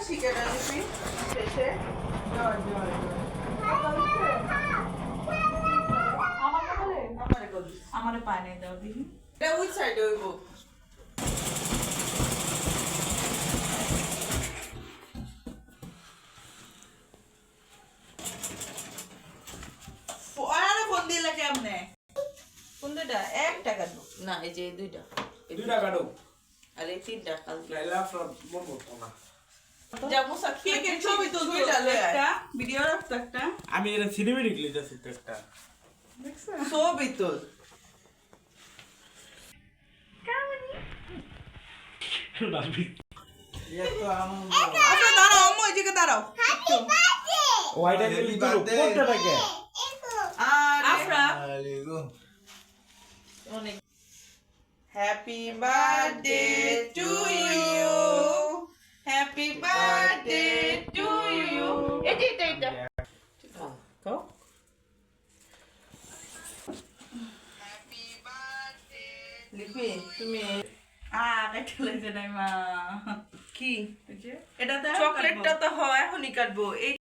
শিখে না লিপি শেষে আমারে পায় নাই দাও দিহি এটা ওই সাইডে হইব আরে ফোন দিলা কেমনে কোন দুইটা একটা কাটবো না এই যে দুইটা দুইটা কাটো আর এই তিনটা কালকে লাইলা সব মন করতো না যা মুসা কে ছবি তো দুইটা লয়ে একটা ভিডিও রাখতো একটা আমি এটা সিনেমেটিক লিখেছি তো একটা দেখছো ছবি তো রাবি এত আনন্দ আচ্ছা দাঁড়াও আম্মু এই দিকে দাঁড়াও ওইটা কি কোনটা কে আর আফরা আলেগো অনেক happy birthday to you happy birthday to you এটা কও হ্যাপি বার্থডে লিপি তুমি কেটে লাগছে নাই মা কি এটা তো চকলেটটা তো হয় এখনই কাটবো এই